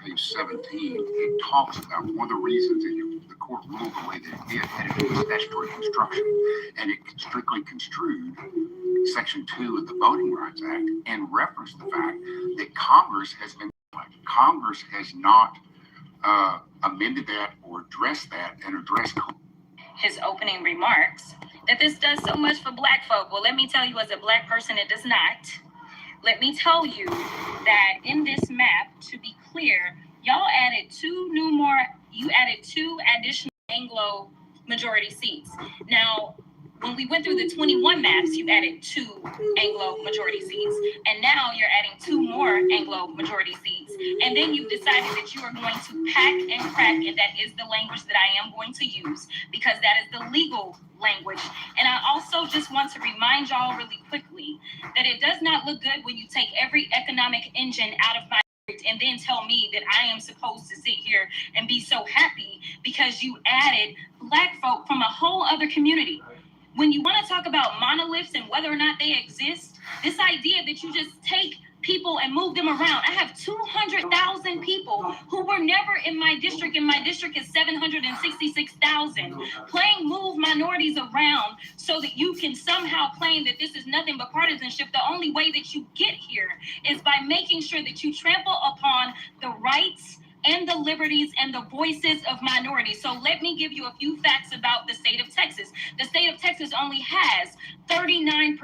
page 17, it talks about one of the reasons that the court ruled the way that it did, that it was statutory construction, and it strictly construed Section 2 of the Voting Rights Act and referenced the fact that Congress has not amended that or addressed that and addressed his opening remarks that this does so much for Black folk. Well, let me tell you, as a Black person, it does not. Let me tell you that in this map, to be clear, y'all added you added two additional Anglo majority seats. Now, when we went through the 21 maps, you added 2 Anglo majority seats, and now you're adding 2 more Anglo majority seats, and then you've decided that you are going to pack and crack, and that is the language that I am going to use, because that is the legal language. And I also just want to remind y'all really quickly that it does not look good when you take every economic engine out of my and then tell me that I am supposed to sit here and be so happy because you added Black folk from a whole other community. When you want to talk about monoliths and whether or not they exist, this idea that you just take people and move them around. I have 200,000 people who were never in my district, and my district is 766,000. Playing move minorities around so that you can somehow claim that this is nothing but partisanship. The only way that you get here is by making sure that you trample upon the rights and the liberties and the voices of minorities. So let me give you a few facts about the state of Texas. The state of Texas only has 39%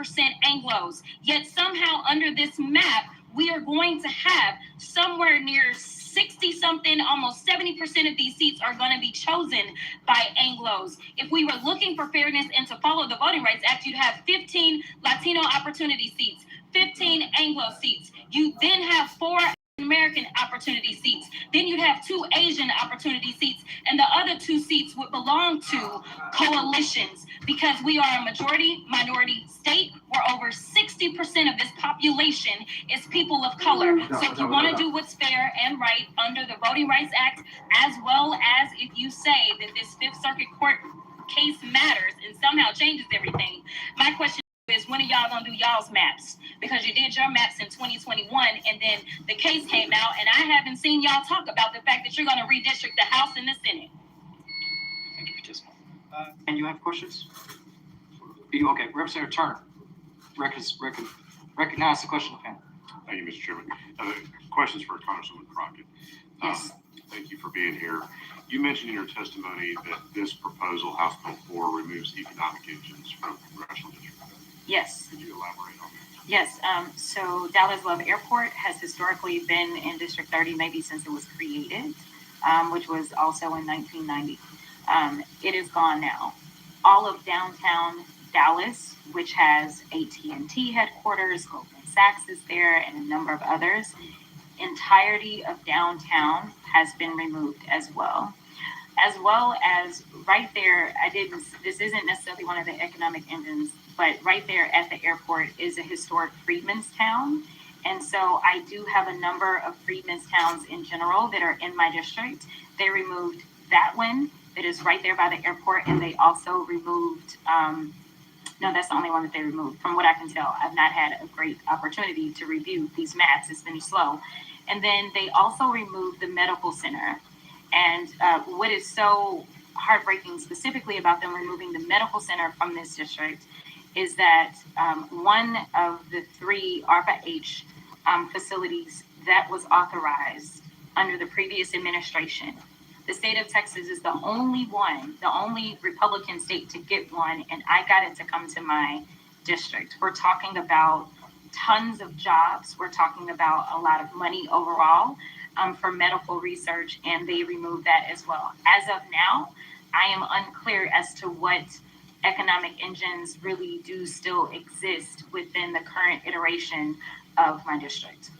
Anglos, yet somehow under this map, we are going to have somewhere near 60 something, almost 70% of these seats are going to be chosen by Anglos. If we were looking for fairness and to follow the Voting Rights Act, you'd have 15 Latino opportunity seats, 15 Anglo seats. You then have 4 American opportunity seats. Then you'd have 2 Asian opportunity seats, and the other 2 seats would belong to coalitions because we are a majority minority state where over 60% of this population is people of color. So if you want to do what's fair and right under the Voting Rights Act, as well as if you say that this Fifth Circuit Court case matters and somehow changes everything, my question is, when are y'all gonna do y'all's maps? Because you did your maps in 2021, and then the case came out, and I haven't seen y'all talk about the fact that you're gonna redistrict the House and the Senate. Thank you for testifying. And you have questions? You okay? Representative Turner, recognize the question of panel. Thank you, Mr. Chairman. Questions for Congresswoman Crockett. Yes. Thank you for being here. You mentioned in your testimony that this proposal, House Bill 4, removes economic engines from congressional districts. Yes. Could you elaborate on that? Yes. So Dallas Love Airport has historically been in District 30 maybe since it was created, which was also in 1990. It is gone now. All of downtown Dallas, which has AT&T headquarters, Goldman Sachs is there, and a number of others, entirety of downtown has been removed as well. As well as right there, this isn't necessarily one of the economic engines, but right there at the airport is a historic freedmen's town. And so I do have a number of freedmen's towns in general that are in my district. They removed that one that is right there by the airport, and they also removed, no, that's the only one that they removed. From what I can tell, I've not had a great opportunity to review these maps. It's been slow. And then they also removed the medical center. And what is so heartbreaking specifically about them removing the medical center from this district is that one of the 3 ARPA-H facilities that was authorized under the previous administration, the state of Texas is the only Republican state to get one, and I got it to come to my district. We're talking about tons of jobs. We're talking about a lot of money overall for medical research, and they removed that as well. As of now, I am unclear as to what economic engines really do still exist within the current iteration of my district.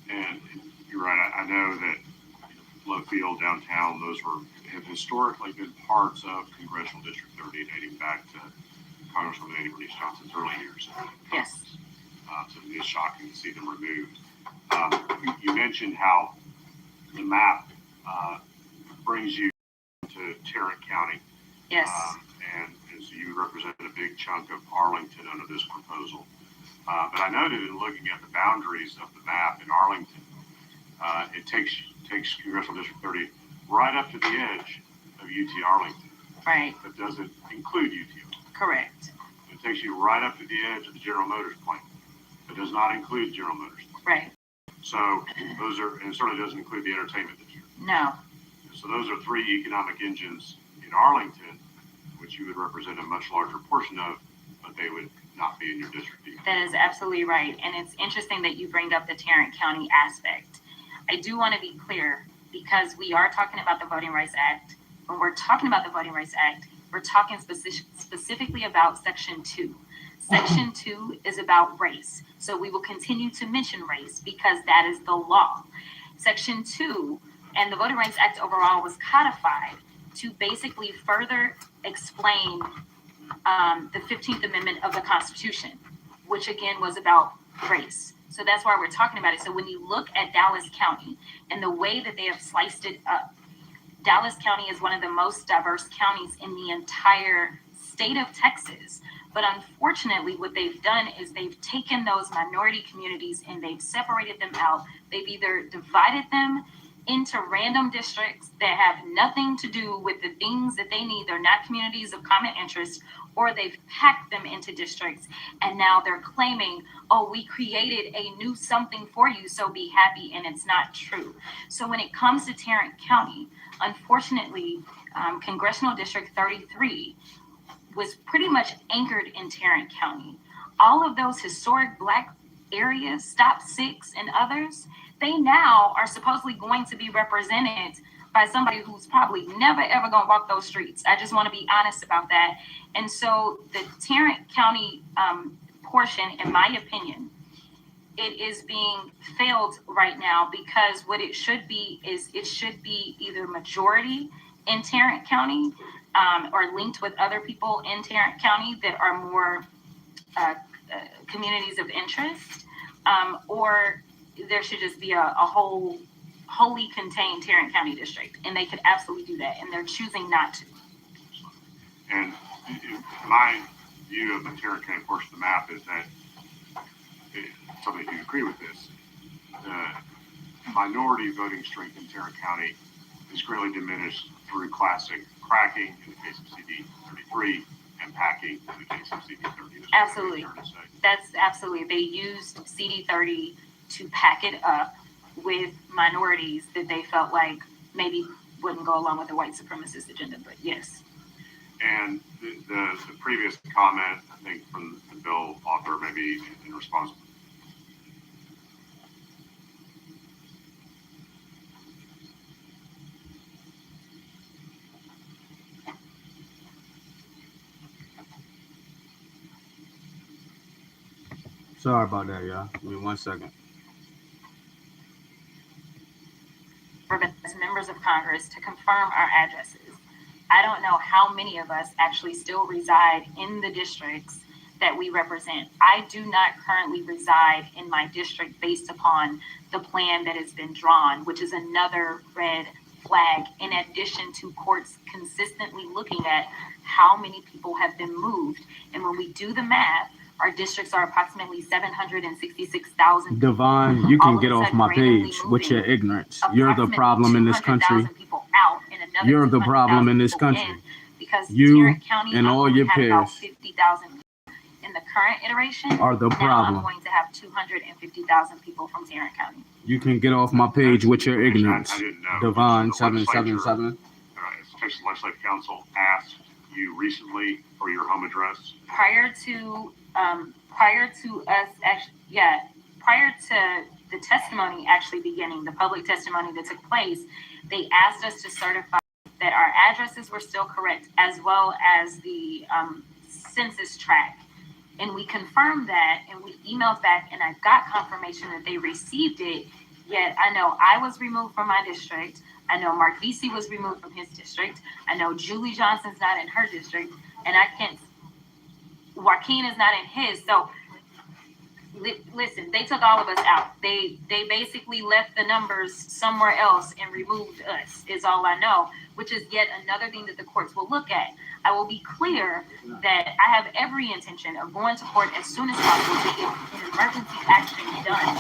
And you're right. I know that Love Field, downtown, those have historically been parts of Congressional District 30, dating back to Congresswoman Annie Bernice Johnson's early years. Yes. So it is shocking to see them removed. You mentioned how the map brings you to Tarrant County. Yes. And so you represent a big chunk of Arlington under this proposal. But I noted in looking at the boundaries of the map in Arlington It takes Congressional District 30 right up to the edge of UT Arlington. Right. That doesn't include UT. Correct. It takes you right up to the edge of the General Motors plant. It does not include General Motors plant. Right. So those are, and it certainly doesn't include the entertainment district. No. So those are three economic engines in Arlington, which you would represent a much larger portion of, but they would not be in your district either. That is absolutely right. And it's interesting that you bring up the Tarrant County aspect. I do want to be clear, because we are talking about the Voting Rights Act. When we're talking about the Voting Rights Act, we're talking specifically about Section 2. Section 2 is about race. So we will continue to mention race because that is the law. Section 2 and the Voting Rights Act overall was codified to basically further explain the 15th Amendment of the Constitution, which again was about race. So that's why we're talking about it. So when you look at Dallas County and the way that they have sliced it up, Dallas County is one of the most diverse counties in the entire state of Texas. But unfortunately, what they've done is they've taken those minority communities and they've separated them out. They've either divided them into random districts that have nothing to do with the things that they need. They're not communities of common interest, or they've packed them into districts. And now they're claiming, oh, we created a new something for you, so be happy. And it's not true. So when it comes to Tarrant County, unfortunately, Congressional District 33 was pretty much anchored in Tarrant County. All of those historic Black areas, Stop 6 and others, they now are supposedly going to be represented by somebody who's probably never ever gonna walk those streets. I just want to be honest about that. And so the Tarrant County portion, in my opinion, it is being failed right now, because what it should be is it should be either majority in Tarrant County or linked with other people in Tarrant County that are more communities of interest, or there should just be a wholly contained Tarrant County district, and they could absolutely do that, and they're choosing not to. And my view of the Tarrant County portion of the map is that, somebody can agree with this, the minority voting strength in Tarrant County is greatly diminished through classic cracking in the case of CD 33 and packing in the case of CD 30. Absolutely. That's absolutely. They used CD 30 to pack it up with minorities that they felt like maybe wouldn't go along with the white supremacist agenda, but yes. And the previous comment, I think, from the bill author, maybe in response. Sorry about that, y'all. Give me 1 second. As members of Congress to confirm our addresses. I don't know how many of us actually still reside in the districts that we represent. I do not currently reside in my district based upon the plan that has been drawn, which is another red flag, in addition to courts consistently looking at how many people have been moved. And when we do the math, our districts are approximately 766,000. Devon, you can get off my page with your ignorance. You're the problem in this country. You're the problem in this country. Because you Tarrant County and all your peers 50,000 in the current iteration are the problem. I'm going to have 250,000 people from Tarrant County. You can get off my page with your ignorance. I didn't know. Devon The 777. Texas Legislative Council asked you recently for your home address. Prior to the testimony actually beginning, the public testimony that took place, they asked us to certify that our addresses were still correct, as well as the census tract. And we confirmed that, and we emailed back, and I got confirmation that they received it. Yet I know I was removed from my district. I know Mark Vesey was removed from his district. I know Julie Johnson's not in her district, and Joaquin is not in his. So listen, they took all of us out. They basically left the numbers somewhere else and removed us, is all I know, which is yet another thing that the courts will look at. I will be clear that I have every intention of going to court as soon as possible to get an emergency action done,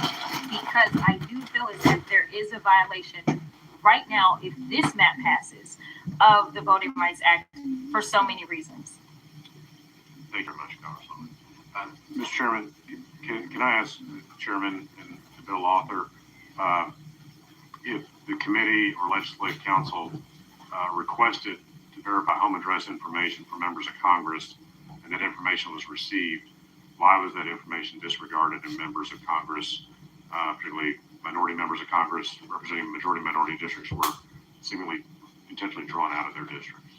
because I do feel as if there is a violation right now, if this map passes, of the Voting Rights Act for so many reasons. Thank you very much, Congresswoman. Mr. Chairman, can I ask the Chairman and the bill author if the committee or legislative council requested to verify home address information for members of Congress, and that information was received, why was that information disregarded and members of Congress, particularly minority members of Congress representing majority minority districts, were seemingly intentionally drawn out of their districts?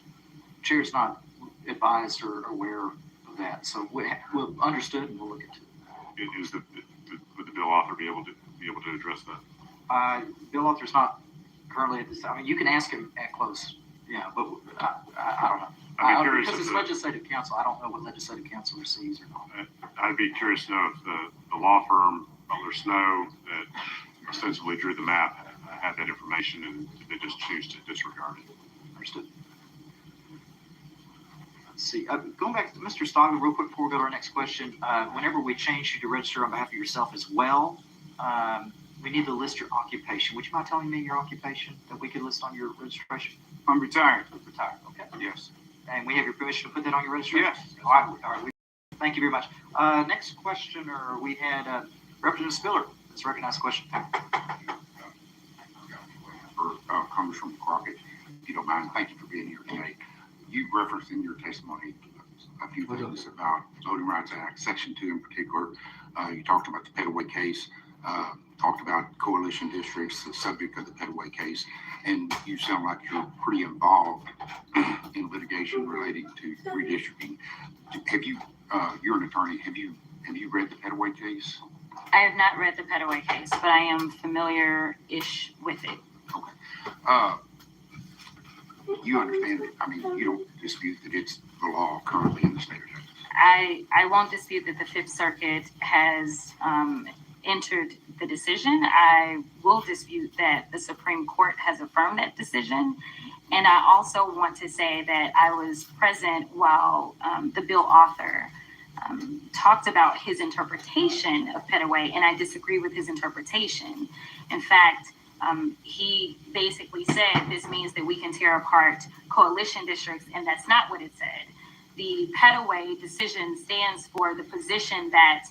Chair's not advised or aware of that, so we'll understood and we'll look into it. Would the bill author be able to address that? Bill author's not currently at this. I mean, you can ask him at close. Yeah, but I don't know. I'd be curious because if it's legislative council. I don't know what legislative council receives or not. I'd be curious to know if the law firm Butler Snow that ostensibly drew the map had that information and they just choose to disregard it. Understood. Let's see. Going back to Mr. Stockman real quick before we go to our next question. Whenever we change you to register on behalf of yourself as well, we need to list your occupation. Would you mind telling me your occupation that we could list on your registration? I'm retired. Retired. Okay. Yes. And we have your permission to put that on your registration? Yes. All right. All right. Thank you very much. Next questioner, we had Representative Spiller. Let's recognize the question. For Congressman Crockett, if you don't mind, thank you for being here today. You referenced in your testimony a few things about Voting Rights Act, Section 2 in particular. You talked about the Petaway case, talked about coalition districts, the subject of the Petaway case, and you sound like you're pretty involved in litigation relating to redistricting. Have you, you're an attorney, have you read the Petaway case? I have not read the Petaway case, but I am familiar-ish with it. Okay. You understand it. I mean, you don't dispute that it's the law currently in the state of Texas. I won't dispute that the Fifth Circuit has entered the decision. I will dispute that the Supreme Court has affirmed that decision. And I also want to say that I was present while the bill author talked about his interpretation of Petaway, and I disagree with his interpretation. In fact, he basically said this means that we can tear apart coalition districts, and that's not what it said. The Petaway decision stands for the position that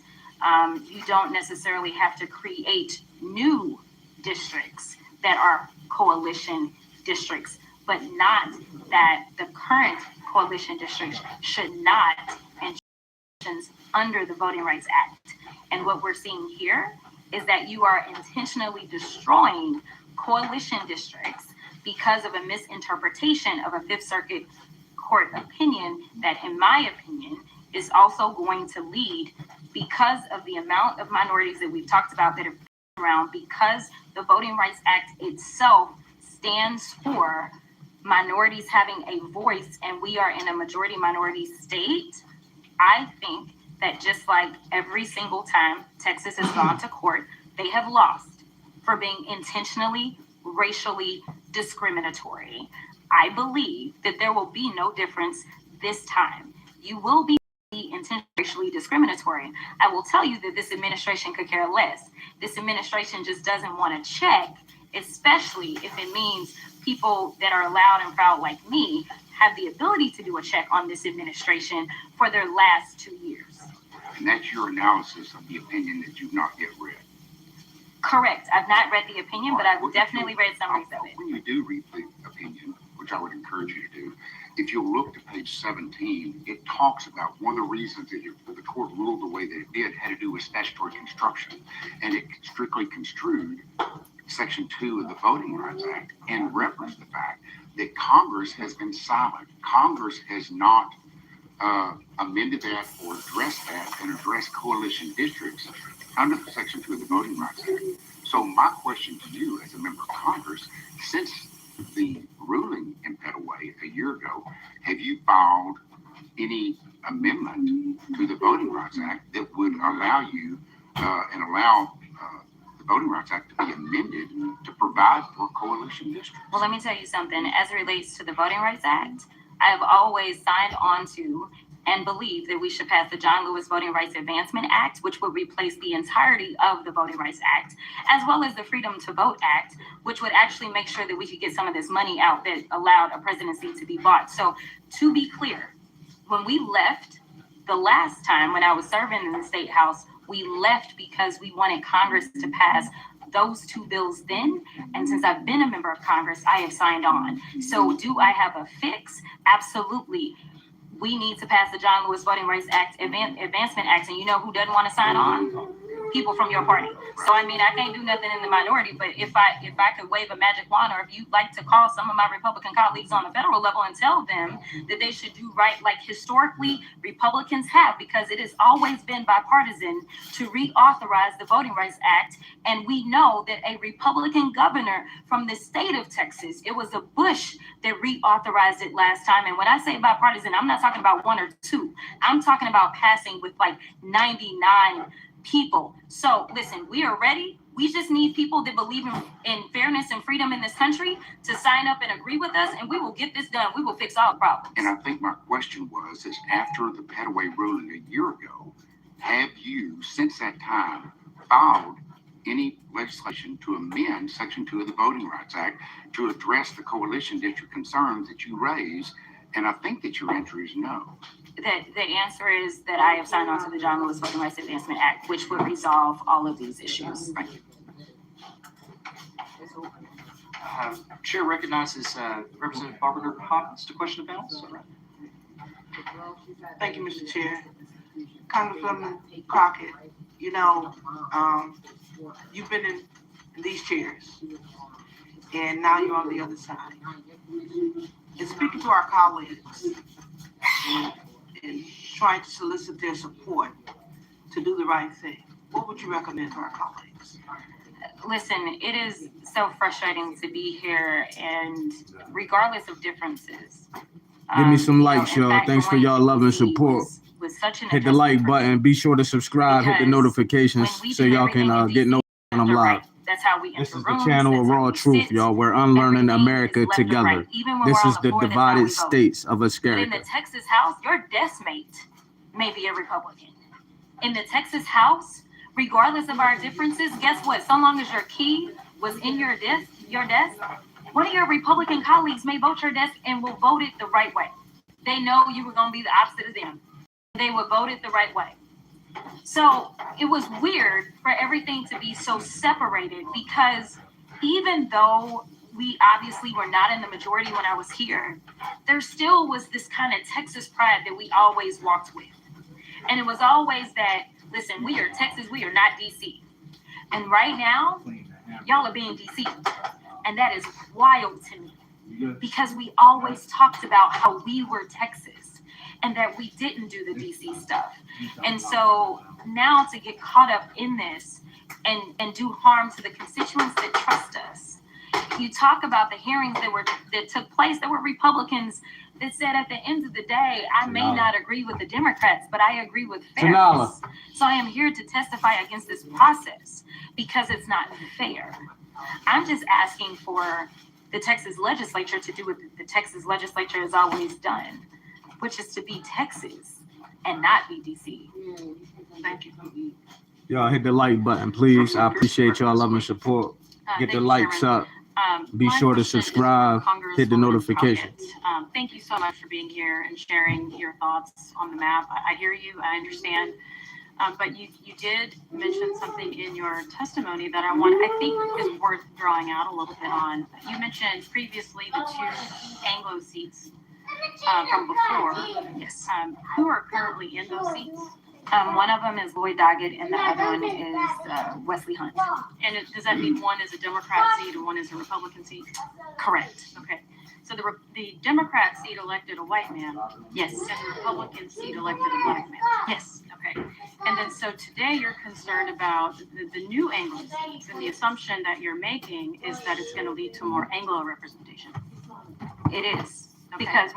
you don't necessarily have to create new districts that are coalition districts, but not that the current coalition districts should not enter under the Voting Rights Act. And what we're seeing here is that you are intentionally destroying coalition districts because of a misinterpretation of a Fifth Circuit Court opinion that, in my opinion, is also going to lead, because of the amount of minorities that we've talked about that have been around, because the Voting Rights Act itself stands for minorities having a voice, and we are in a majority minority state. I think that just like every single time Texas has gone to court, they have lost for being intentionally racially discriminatory. I believe that there will be no difference this time. You will be intentionally racially discriminatory. I will tell you that this administration could care less. This administration just doesn't want to check, especially if it means people that are loud and proud like me have the ability to do a check on this administration for their last 2 years. And that's your analysis of the opinion that you've not yet read. Correct. I've not read the opinion, but I've definitely read summaries of it. When you do read the opinion, which I would encourage you to do, if you'll look to page 17, it talks about one of the reasons that the court ruled the way that it did had to do with statutory construction. And it strictly construed Section 2 of the Voting Rights Act and referenced the fact that Congress has been silent. Congress has not amended that or addressed that and addressed coalition districts under Section 2 of the Voting Rights Act. So my question to you as a member of Congress, since the ruling in Petaway a year ago, have you filed any amendment to the Voting Rights Act that would allow you allow the Voting Rights Act to be amended to provide for coalition districts. Well, let me tell you something. As it relates to the Voting Rights Act, I have always signed on to and believe that we should pass the John Lewis Voting Rights Advancement Act, which would replace the entirety of the Voting Rights Act, as well as the Freedom to Vote Act, which would actually make sure that we could get some of this money out that allowed a presidency to be bought. So to be clear, when we left the last time when I was serving in the State House, we left because we wanted Congress to pass those two bills then. And since I've been a member of Congress, I have signed on. So do I have a fix? Absolutely. We need to pass the John Lewis Voting Rights Act, Advancement Act, and you know who doesn't want to sign on? People from your party. So I mean, I can't do nothing in the minority, but if I could wave a magic wand, or if you'd like to call some of my Republican colleagues on the federal level and tell them that they should do right, like historically Republicans have, because it has always been bipartisan to reauthorize the Voting Rights Act. And we know that a Republican governor from the state of Texas, it was a Bush that reauthorized it last time. And when I say bipartisan, I'm not talking about one or two. I'm talking about passing with like 99 people. So listen, we are ready. We just need people that believe in fairness and freedom in this country to sign up and agree with us, and we will get this done. We will fix all problems. And I think my question was, is after the Petaway ruling a year ago, have you, since that time, filed any legislation to amend Section 2 of the Voting Rights Act to address the coalition district concerns that you raised? And I think that your answer is no. The answer is that I have signed on to the John Lewis Voting Rights Advancement Act, which would resolve all of these issues. Thank you. Chair recognizes Representative Barbara Hawkins to question the balance. Thank you, Mr. Chair. Congresswoman Crockett, you know, you've been in these chairs, and now you're on the other side. And speaking to our colleagues and trying to solicit their support to do the right thing, what would you recommend to our colleagues? Listen, it is so frustrating to be here, and regardless of differences. Give me some likes, in y'all. fact, Thanks the for one y'all love and support. was such an Hit the like button. Be sure to subscribe. Hit the Because notifications when we so do y'all can everything in get DC, notified when I'm you're live. right. That's how we This enter is the rooms, channel of that's how raw we truth, sit. y'all. We're unlearning Everything America is left and together. right. Even when This we're is on the floor, that's how divided we vote. states of But in America. the Texas House, your desk mate may be a Republican. In the Texas House, regardless of our differences, guess what? So long as your key was in your desk, one of your Republican colleagues may vote your desk and will vote it the right way. They know you were going to be the opposite of them. They would vote it the right way. So it was weird for everything to be so separated, because even though we obviously were not in the majority when I was here, there still was this kind of Texas pride that we always walked with. And it was always that, listen, we are Texas, we are not DC. And right now, y'all are being DC. And that is wild to me, because we always talked about how we were Texas and that we didn't do the DC stuff. And so now to get caught up in this and do harm to the constituents that trust us. You talk about the hearings that took place. There were Republicans that said at the end of the day, I may not agree with the Democrats, but I agree with fairness. So I am here to testify against this process because it's not fair. I'm just asking for the Texas legislature to do what the Texas legislature has always done, which is to be Texas and not be DC. Thank you. Y'all hit the like button, please. I appreciate y'all love and support. Get the likes up. Be sure to subscribe. Hit the notification. Thank you so much for being here and sharing your thoughts on the map. I hear you. I understand. But you did mention something in your testimony that I think is worth drawing out a little bit on. You mentioned previously the two Anglo seats from before. Yes. Who are currently in those seats? One of them is Lloyd Doggett, and the other one is Wesley Hunt. And does that mean one is a Democrat seat and one is a Republican seat? Correct. Okay. So the Democrat seat elected a white man. Yes. And the Republican seat elected a black man. Yes. Okay. And then so today you're concerned about the new Anglo seats, and the assumption that you're making is that it's going to lead to more Anglo representation. It is. Okay. Because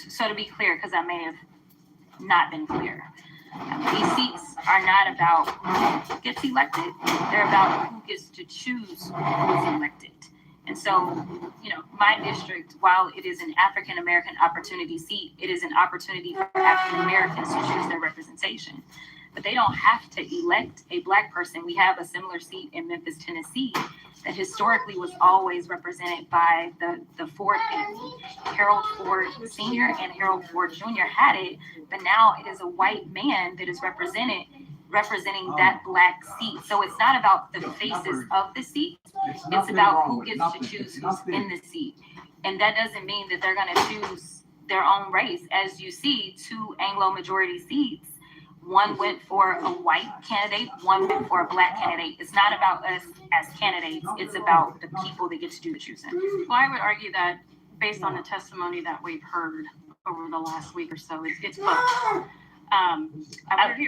so to be clear, because I may have not been clear, These seats are not about who gets elected. They're about who gets to choose who's elected. And so, you know, my district, while it is an African American opportunity seat, it is an opportunity for African Americans to choose their representation. But they don't have to elect a Black person. We have a similar seat in Memphis, Tennessee, that historically was always represented by the Ford family. Harold Ford Sr. and Harold Ford Jr. had it, but now it is a white man that is representing that Black seat. So it's not about the faces of the seat. It's about who gets to choose who's in the seat. And that doesn't mean that they're going to choose their own race. As you see, 2 Anglo majority seats, one went for a white candidate, one went for a Black candidate. It's not about us as candidates. It's about the people that get to do the choosing. Well, I would argue that based on the testimony that we've heard over the last week or so, it's both.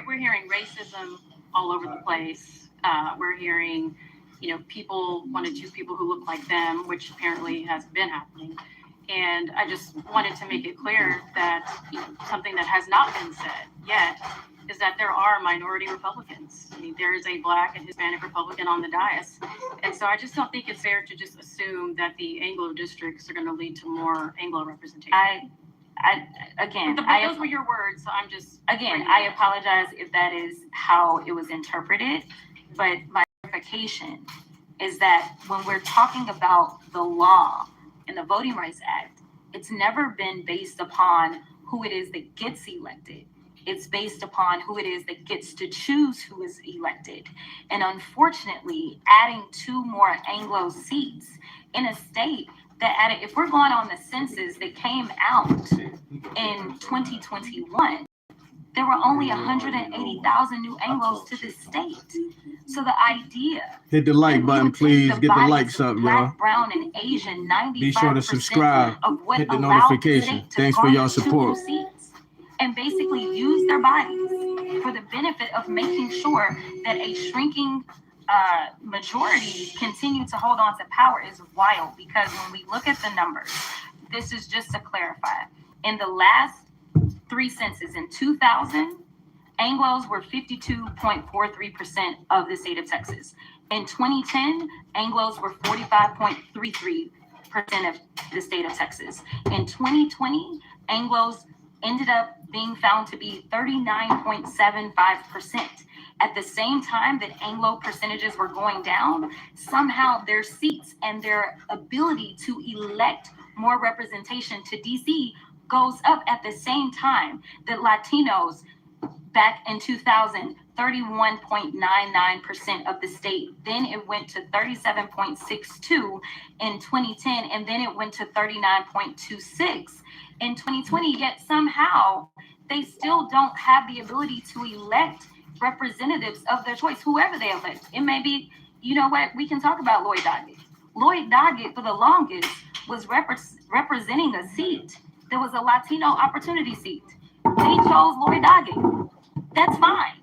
We're hearing racism all over the place. We're hearing, you know, people want to choose people who look like them, which apparently has been happening. And I just wanted to make it clear that, you know, something that has not been said yet is that there are minority Republicans. I mean, there is a Black and Hispanic Republican on the dais. And so I just don't think it's fair to just assume that the Anglo districts are going to lead to more Anglo representation. Those were your words, so I'm just... I apologize if that is how it was interpreted, but my clarification is that when we're talking about the law and the Voting Rights Act, it's never been based upon who it is that gets elected. It's based upon who it is that gets to choose who is elected. And unfortunately, adding 2 more Anglo seats in a state that added, if we're going on the census that came out in 2021, there were only 180,000 new Anglos to this state. So the idea... Hit the like button, please. Get the likes up, y'all. Black, brown, and Asian, 95% be sure to subscribe. Of what hit the allowed notification. The Thanks for your support. Seats and basically use their bodies for the benefit of making sure that a shrinking majority continue to hold on to power is wild. Because when we look at the numbers, this is just to clarify. In the last 3 censuses, in 2000, Anglos were 52.43% of the state of Texas. In 2010, Anglos were 45.33% of the state of Texas. In 2020, Anglos ended up being found to be 39.75%. At the same time that Anglo percentages were going down, somehow their seats and their ability to elect more representation to DC goes up at the same time that Latinos back in 2000, 31.99% of the state. Then it went to 37.62 in 2010, and then it went to 39.26 in 2020. Yet somehow they still don't have the ability to elect representatives of their choice, whoever they elect. It may be, you know what, we can talk about Lloyd Doggett. Lloyd Doggett, for the longest, was representing a seat that was a Latino opportunity seat. They chose Lloyd Doggett. That's fine.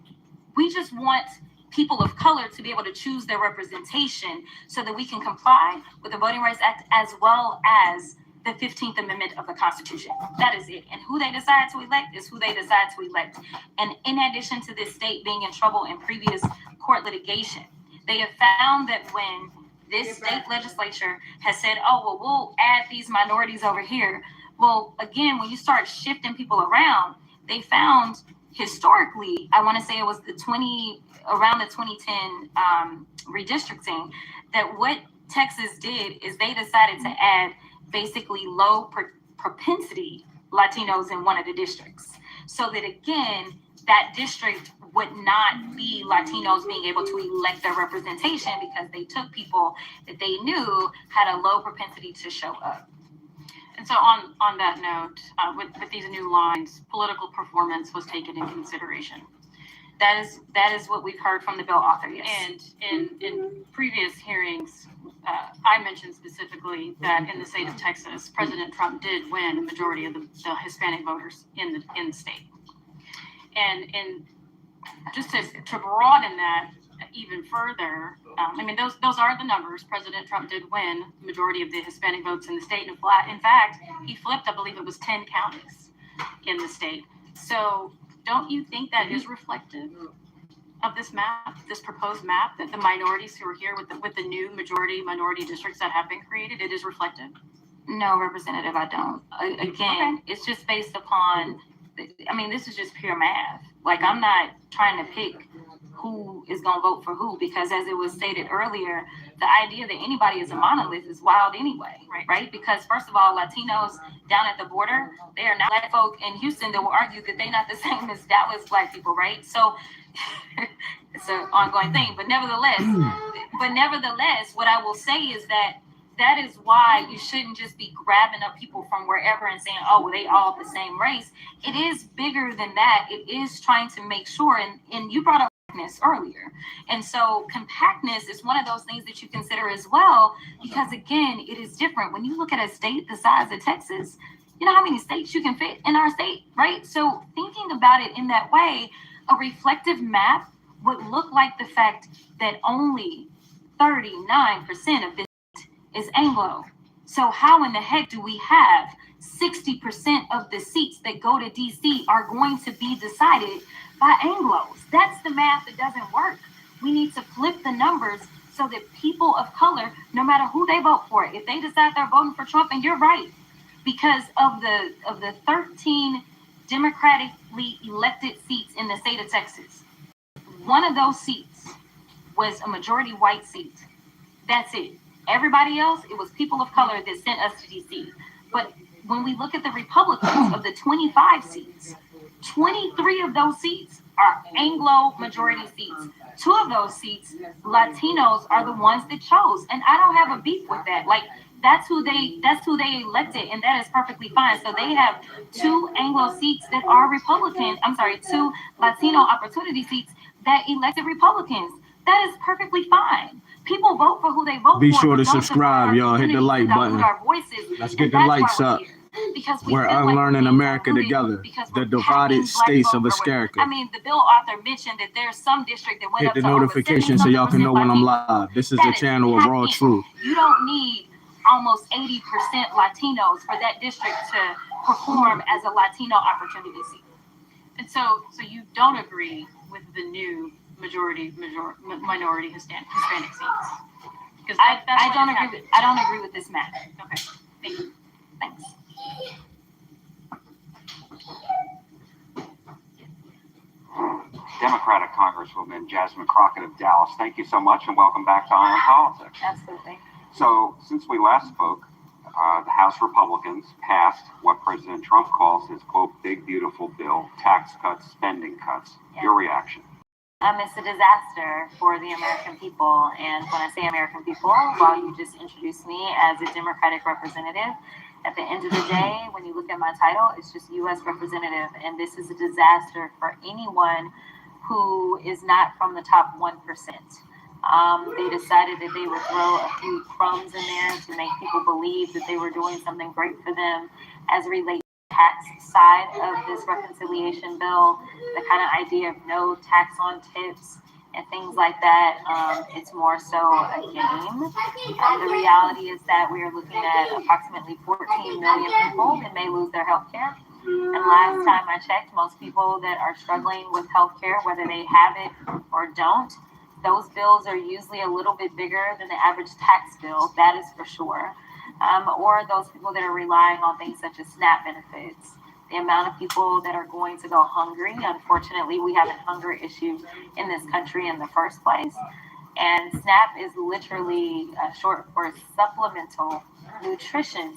We just want people of color to be able to choose their representation so that we can comply with the Voting Rights Act as well as the 15th Amendment of the Constitution. That is it. And who they decide to elect is who they decide to elect. And in addition to this state being in trouble in previous court litigation, they have found that when this state legislature has said, oh, well, we'll add these minorities over here. Well, again, when you start shifting people around, they found historically, I want to say it was around the 2010 redistricting, that what Texas did is they decided to add basically low propensity Latinos in one of the districts. So that again, that district would not be Latinos being able to elect their representation because they took people that they knew had a low propensity to show up. And so on that note, with these new lines, political performance was taken in consideration. That is what we've heard from the bill author, yes. And in previous hearings, I mentioned specifically that in the state of Texas, President Trump did win a majority of the Hispanic voters in the state. And just to broaden that even further, I mean, those are the numbers. President Trump did win the majority of the Hispanic votes in the state. In fact, he flipped, I believe it was 10 counties in the state. So don't you think that is reflective of this map, this proposed map, that the minorities who are here with the new majority minority districts that have been created, it is reflective? No, Representative, I don't. Again, it's just based upon, I mean, this is just pure math. Like, I'm not trying to pick who is going to vote for who, because as it was stated earlier, the idea that anybody is a monolith is wild anyway, right? Because first of all, Latinos down at the border, they are not black folk in Houston that will argue that they're not the same as Dallas black people, right? So it's an ongoing thing, but nevertheless, what I will say is that is why you shouldn't just be grabbing up people from wherever and saying, oh, well, they all the same race. It is bigger than that. It is trying to make sure, and you brought up compactness earlier. And so compactness is one of those things that you consider as well, because again, it is different. When you look at a state the size of Texas, you know how many states you can fit in our state, right? So thinking about it in that way, a reflective map would look like the fact that only 39% of this is Anglo. So how in the heck do we have 60% of the seats that go to DC are going to be decided by Anglos? That's the math that doesn't work. We need to flip the numbers so that people of color, no matter who they vote for, if they decide they're voting for Trump, and you're right, because of the 13 democratically elected seats in the state of Texas, one of those seats was a majority white seat. That's it. Everybody else, it was people of color that sent us to DC. But when we look at the Republicans, of the 25 seats, 23 of those seats are Anglo majority seats. 2 of those seats, Latinos are the ones that chose. And I don't have a beef with that. Like, that's who they elected, and that is perfectly fine. So they have 2 Anglo seats that are Republican. 2 Latino opportunity seats that elected Republicans. That is perfectly fine. People vote for who they vote for. Be sure to subscribe, y'all. Hit the like button. Let's get the likes up. We're unlearning America together. The divided states of America. I mean, the bill author mentioned that there's some district that went Hit up the to notification so y'all can know when I'm live. This is the channel of raw truth. You don't need almost 80% Latinos for that district to perform as a Latino opportunity seat. And so you don't agree with the new minority Hispanic seats? Because I don't agree with this map. Okay, thank you. Thanks. Democratic Congresswoman Jasmine Crockett of Dallas, thank you so much and welcome back to Iron Politics. Absolutely. So, since we last spoke, the House Republicans passed what President Trump calls his, quote, big beautiful bill, tax cuts, spending cuts. Yeah. Your reaction? It's a disaster for the American people. And when I say American people, while you just introduced me as a Democratic representative, at the end of the day, when you look at my title, it's just U.S. representative. And this is a disaster for anyone who is not from the top 1%. They decided that they would throw a few crumbs in there to make people believe that they were doing something great for them as it relates to the tax side of this reconciliation bill, the kind of idea of no tax on tips and things like that. It's more so a game. The reality is that we are looking at approximately 14 million people that may lose their health care. And last time I checked, most people that are struggling with health care, whether they have it or don't, those bills are usually a little bit bigger than the average tax bill, that is for sure. Or those people that are relying on things such as SNAP benefits. The amount of people that are going to go hungry, unfortunately, we have a hunger issue in this country in the first place. And SNAP is literally short for Supplemental Nutrition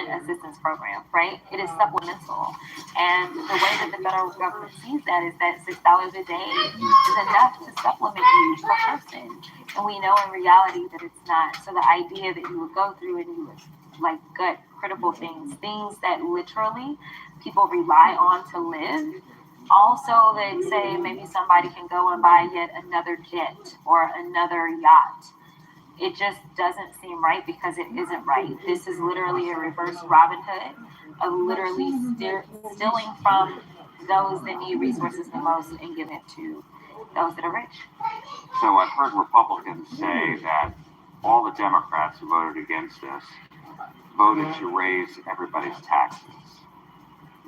Assistance Program, right? It is supplemental. And the way that the federal government sees that is that $6 a day is enough to supplement you per person. And we know in reality that it's not. So the idea that you would go through and you would like gut critical things that literally people rely on to live. Also, they say maybe somebody can go and buy yet another jet or another yacht. It just doesn't seem right because it isn't right. This is literally a reverse Robin Hood of literally stealing from those that need resources the most and giving it to those that are rich. So I've heard Republicans say that all the Democrats who voted against this voted to raise everybody's taxes.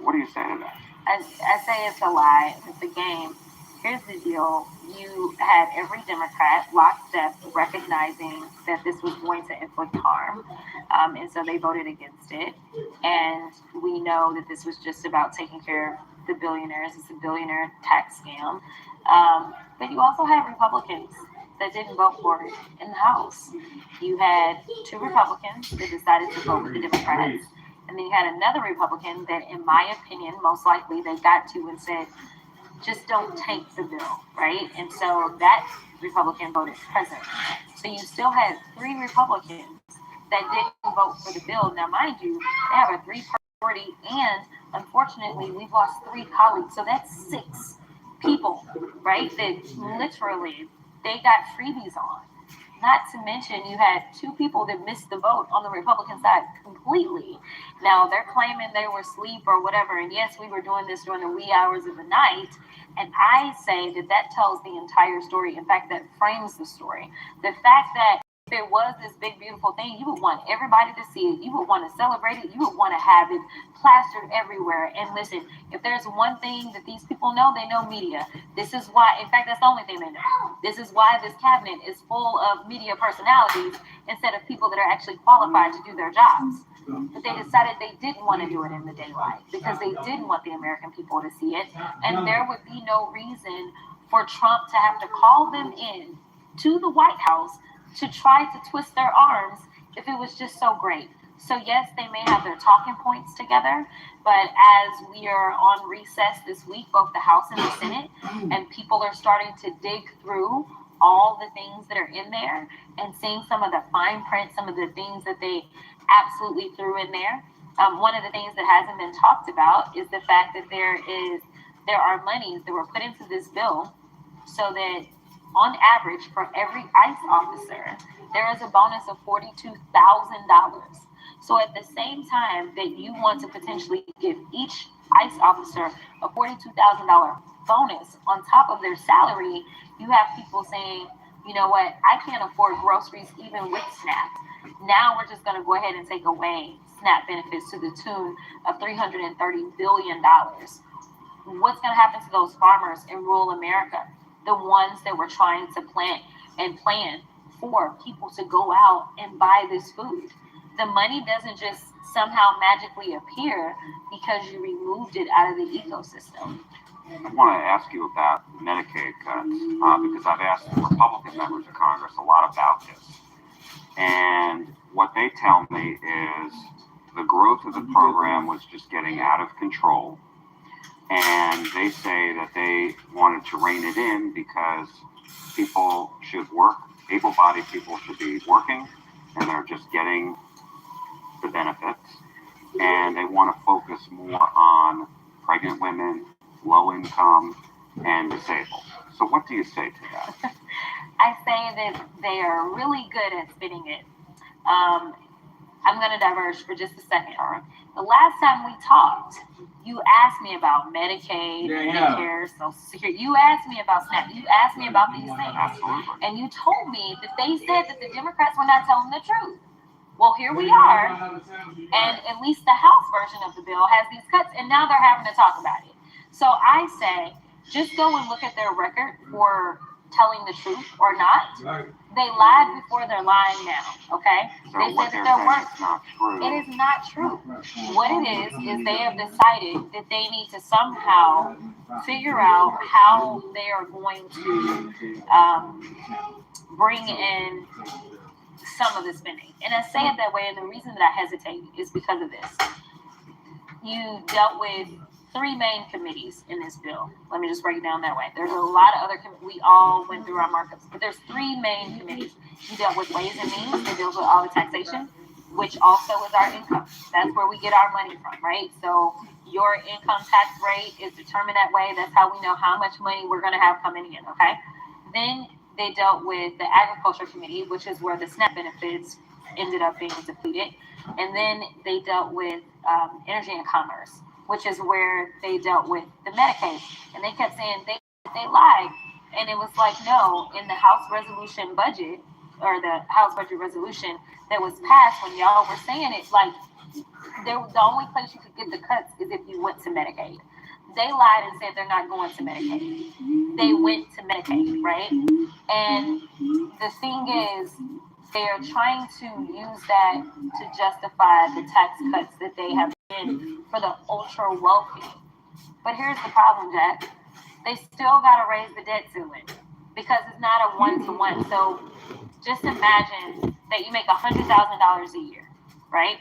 What do you say to that? I say it's a lie. It's a game. Here's the deal. You had every Democrat locked up recognizing that this was going to inflict harm. And so they voted against it. And we know that this was just about taking care of the billionaires. It's a billionaire tax scam. But you also had Republicans that didn't vote for it in the House. You had 2 Republicans that decided to vote with the Democrats. And then you had another Republican that, in my opinion, most likely they got to and said, just don't take the bill, right? And so that Republican voted present. So you still had 3 Republicans that didn't vote for the bill. Now, mind you, they have a 3-party, and unfortunately, we've lost 3 colleagues. So that's 6 people, right? That literally they got freebies on. Not to mention, you had 2 people that missed the vote on the Republican side completely. Now, they're claiming they were asleep or whatever. And yes, we were doing this during the wee hours of the night. And I say that that tells the entire story. In fact, that frames the story. The fact that if it was this big, beautiful thing, you would want everybody to see it. You would want to celebrate it. You would want to have it plastered everywhere. And listen, if there's one thing that these people know, they know media. This is why, in fact, that's the only thing they know. This is why this cabinet is full of media personalities instead of people that are actually qualified to do their jobs. But they decided they didn't want to do it in the daylight because they didn't want the American people to see it. And there would be no reason for Trump to have to call them in to the White House to try to twist their arms if it was just so great. So yes, they may have their talking points together, but as we are on recess this week, both the House and the Senate, and people are starting to dig through all the things that are in there and seeing some of the fine print, some of the things that they absolutely threw in there. One of the things that hasn't been talked about is the fact that there are monies that were put into this bill so that on average, for every ICE officer, there is a bonus of $42,000. So at the same time that you want to potentially give each ICE officer a $42,000 bonus on top of their salary, you have people saying, you know what, I can't afford groceries even with SNAP. Now we're just going to go ahead and take away SNAP benefits to the tune of $330 billion. What's going to happen to those farmers in rural America? The ones that were trying to plant and plan for people to go out and buy this food. The money doesn't just somehow magically appear because you removed it out of the ecosystem. I want to ask you about Medicaid cuts because I've asked Republican members of Congress a lot about this. And what they tell me is the growth of the program was just getting out of control. And they say that they wanted to rein it in because people should work, able-bodied people should be working, and they're just getting the benefits. And they want to focus more on pregnant women, low income, and disabled. So what do you say to that? I say that they are really good at spinning it. I'm going to diverge for just a second. All right. The last time we talked, you asked me about Medicaid, Medicare, Social Security. You asked me about SNAP. You asked me about these things. Absolutely. And you told me that they said that the Democrats were not telling the truth. Well, here we are. And at least the House version of the bill has these cuts, and now they're having to talk about it. So I say, just go and look at their record for telling the truth or not. They lied before, they're lying now, okay? So They what said they're that saying is not true. it is not true. What it is they have decided that they need to somehow figure out how they are going to bring in some of the spending. And I say it that way, and the reason that I hesitate is because of this. You dealt with 3 main committees in this bill. Let me just break it down that way. There's a lot of other we all went through our markups, but there's 3 main committees. You dealt with Ways and Means, that deals with all the taxation, which also is our income. That's where we get our money from, right? So your income tax rate is determined that way. That's how we know how much money we're going to have coming in, okay? Then they dealt with the Agriculture Committee, which is where the SNAP benefits ended up being depleted. And then they dealt with Energy and Commerce, which is where they dealt with the Medicaid. And they kept saying they lied. And it was like, no, in the House resolution budget, or the House budget resolution that was passed when y'all were saying it, like, the only place you could get the cuts is if you went to Medicaid. they lied and said they're not going to Medicaid. They went to Medicaid, right? And the thing is, they're trying to use that to justify the tax cuts that they have been for the ultra wealthy. But here's the problem, Jack. They still got to raise the debt ceiling because it's not a one-to-one. So just imagine that you make $100,000 a year, right?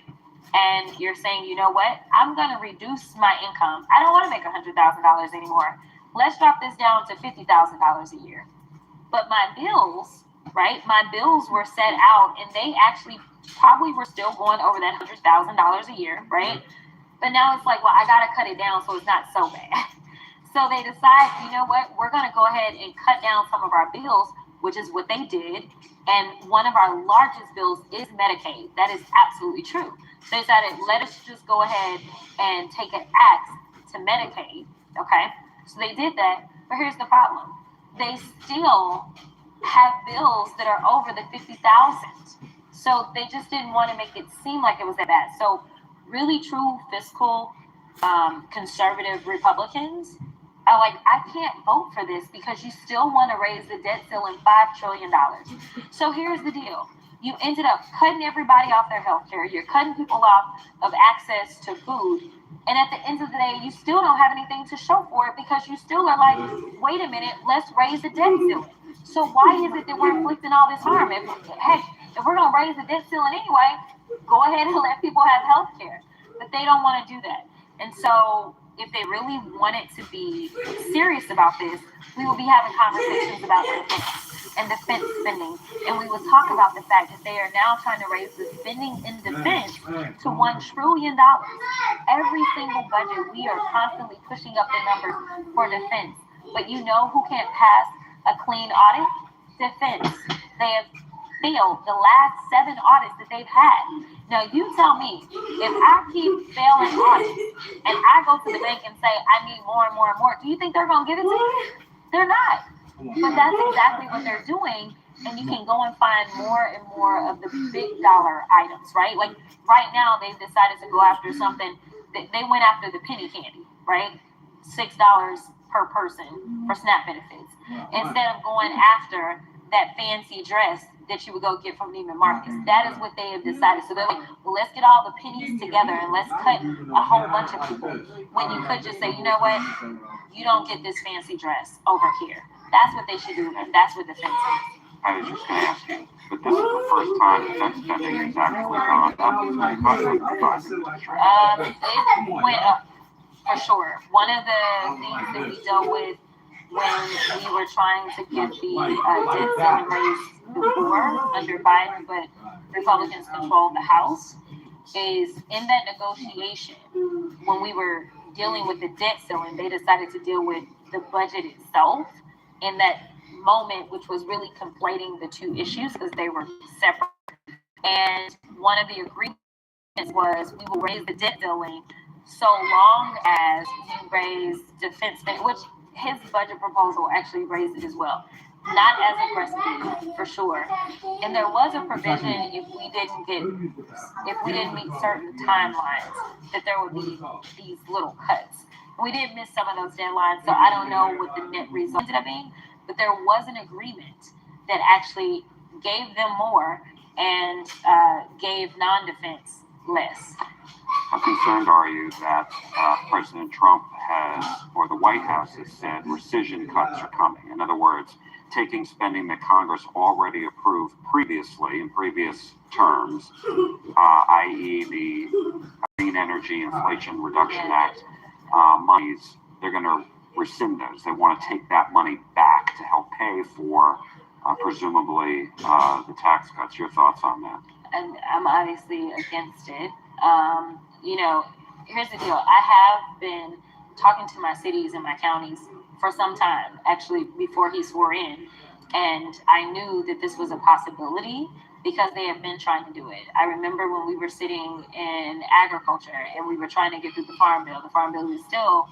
And you're saying, you know what? I'm going to reduce my income. I don't want to make $100,000 anymore. Let's drop this down to $50,000 a year. But my bills, right? My bills were set out and they actually probably were still going over that $100,000 a year, right? But now it's like, well, I got to cut it down so it's not so bad. So they decide, you know what? We're going to go ahead and cut down some of our bills, which is what they did. And one of our largest bills is Medicaid. That is absolutely true. They decided, let us just go ahead and take an axe to Medicaid, okay? So they did that, but here's the problem. They still have bills that are over the $50,000. So they just didn't want to make it seem like it was that bad. So really true fiscal conservative Republicans are like, I can't vote for this because you still want to raise the debt ceiling $5 trillion. So here's the deal. You ended up cutting everybody off their health care. You're cutting people off of access to food. And at the end of the day, you still don't have anything to show for it because you still are like, wait a minute, let's raise the debt ceiling. So why is it that we're inflicting all this harm? If we're going to raise the debt ceiling anyway, go ahead and let people have health care. But they don't want to do that. And so if they really wanted to be serious about this, we will be having conversations about defense and defense spending. And we will talk about the fact that they are now trying to raise the spending in defense to $1 trillion. Every single budget, we are constantly pushing up the numbers for defense. But you know who can't pass a clean audit? Defense. They have failed the last 7 audits that they've had. Now, you tell me, if I keep failing audits and I go to the bank and say, I need more and more and more, do you think they're going to give it to me? They're not. But that's exactly what they're doing. And you can go and find more and more of the big dollar items, right? Like right now, they've decided to go after something. They went after the penny candy, right? $6 per person for SNAP benefits. Instead of going after that fancy dress that you would go get from Neiman Marcus. That is what they have decided. So they're like, well, let's get all the pennies together and let's cut a whole bunch of people. When you could just say, you know what? You don't get this fancy dress over here. That's what they should do, and that's what defense is. I was just going to ask you, but this is the first time defense spending has actually gone up. It went up for sure. One of the things that we dealt with when we were trying to get the debt ceiling raised before under Biden, but Republicans controlled the House, is in that negotiation, when we were dealing with the debt ceiling, they decided to deal with the budget itself in that moment, which was really conflating the two issues because they were separate. And one of the agreements was we will raise the debt ceiling so long as you raise defense spending, which his budget proposal actually raised it as well. Not as aggressively, for sure. And there was a provision if we didn't meet certain timelines, that there would be these little cuts. We did miss some of those deadlines, so I don't know what the net result ended up being, but there was an agreement that actually gave them more and gave non-defense less. How concerned are you that President Trump has, or the White House has said, rescission cuts are coming? In other words, taking spending that Congress already approved previously in previous terms, i.e. the Clean Energy Inflation Reduction Act monies, they're going to rescind those. They want to take that money back to help pay for presumably the tax cuts. Your thoughts on that? And I'm obviously against it. Here's the deal. I have been talking to my cities and my counties for some time, actually before he swore in. And I knew that this was a possibility because they have been trying to do it. I remember when we were sitting in agriculture and we were trying to get through the Farm Bill. The Farm Bill is still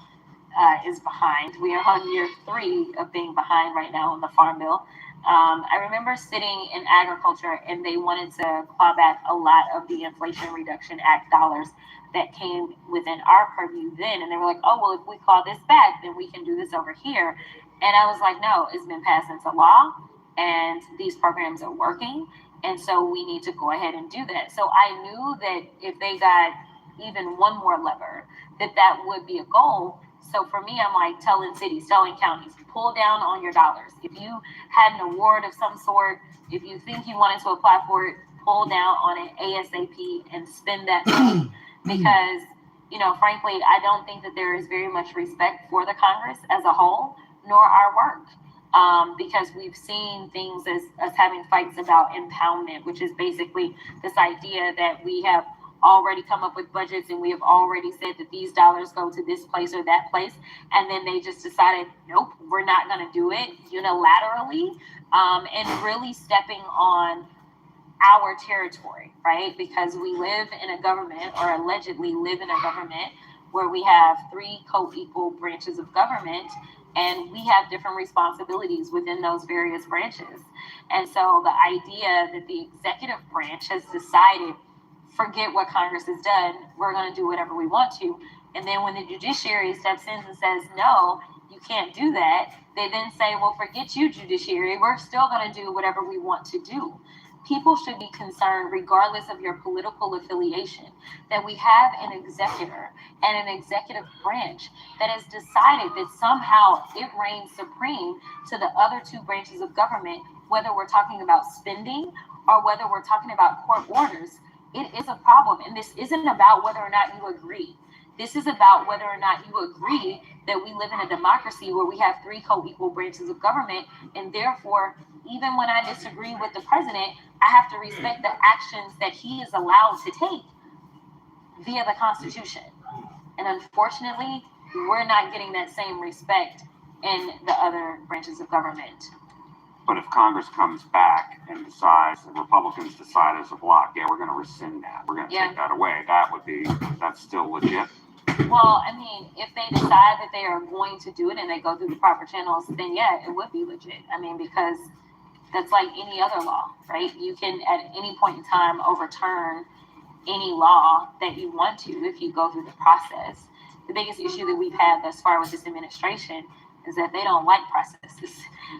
is behind. We are on year 3 of being behind right now on the Farm Bill. I remember sitting in agriculture, and they wanted to claw back a lot of the Inflation Reduction Act dollars that came within our purview then. And they were like, oh, well, if we claw this back, then we can do this over here. And I was like, no, it's been passed into law, and these programs are working. And so we need to go ahead and do that. So I knew that if they got even one more lever, that would be a goal. So for me, I'm like telling cities, telling counties, pull down on your dollars. If you had an award of some sort, if you think you wanted to apply for it, pull down on it ASAP and spend that money. Because, you know, frankly, I don't think that there is very much respect for the Congress as a whole, nor our work. Because we've seen things as us having fights about impoundment, which is basically this idea that we have already come up with budgets and we have already said that these dollars go to this place or that place, and then they just decided, nope, we're not going to do it unilaterally, and really stepping on our territory, right? Because we live in a government, or allegedly live in a government, where we have three co-equal branches of government, and we have different responsibilities within those various branches. And so the idea that the executive branch has decided, forget what Congress has done, we're going to do whatever we want to. And then when the judiciary steps in and says, no, you can't do that, they then say, well, forget you, judiciary, we're still going to do whatever we want to do. People should be concerned, regardless of your political affiliation, that we have an executor and an executive branch that has decided that somehow it reigns supreme to the other two branches of government, whether we're talking about spending or whether we're talking about court orders. It is a problem. And this isn't about whether or not you agree. This is about whether or not you agree that we live in a democracy where we have three co-equal branches of government, and therefore, even when I disagree with the president, I have to respect the actions that he is allowed to take via the Constitution. And unfortunately, we're not getting that same respect in the other branches of government. But if Congress comes back and decides, the Republicans decide as a bloc, yeah, we're going to rescind that, we're going to take that away, that's still legit? Well, I mean, if they decide that they are going to do it and they go through the proper channels, then yeah, it would be legit. I mean, because that's like any other law, right? You can at any point in time overturn any law that you want to if you go through the process. The biggest issue that we've had thus far with this administration is that they don't like processes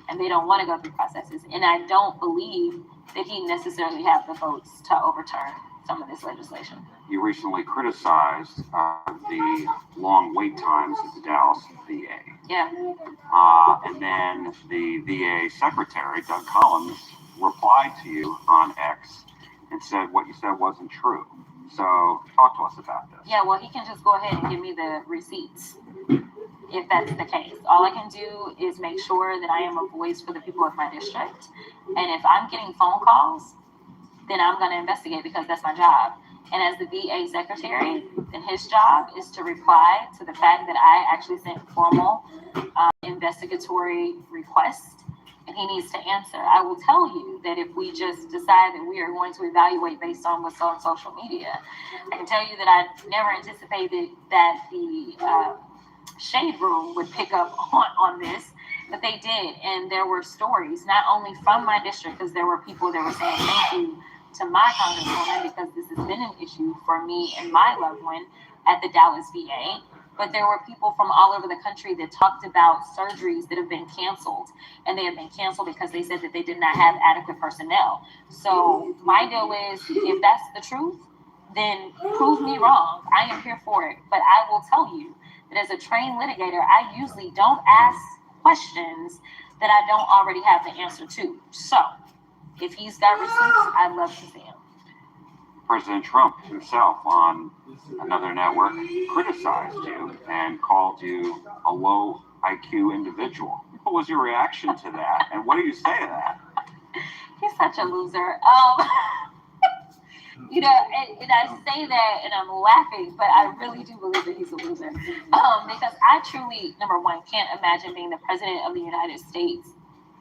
and they don't want to go through processes. And I don't believe that he necessarily has the votes to overturn some of this legislation. You recently criticized the long wait times at the Dallas VA. Yeah. And then the VA secretary, Doug Collins, replied to you on X and said what you said wasn't true. So talk to us about this. Yeah, well, he can just go ahead and give me the receipts if that's the case. All I can do is make sure that I am a voice for the people of my district. And if I'm getting phone calls, then I'm going to investigate because that's my job. And as the VA secretary, then his job is to reply to the fact that I actually sent formal investigatory requests, and he needs to answer. I will tell you that if we just decide that we are going to evaluate based on what's on social media, I can tell you that I never anticipated that the Shade Room would pick up on this, but they did. And there were stories, not only from my district, because there were people that were saying thank you to my congresswoman because this has been an issue for me and my loved one at the Dallas VA. But there were people from all over the country that talked about surgeries that have been canceled, and they have been canceled because they said that they did not have adequate personnel. So my deal is, if that's the truth, then prove me wrong. I am here for it. But I will tell you that as a trained litigator, I usually don't ask questions that I don't already have the answer to. So if he's got receipts, I'd love to see him. President Trump himself on another network criticized you and called you a low IQ individual. What was your reaction to that? And what do you say to that? He's such a loser. You know, and I say that and I'm laughing, but I really do believe that he's a loser. Because I truly, number one, can't imagine being the president of the United States,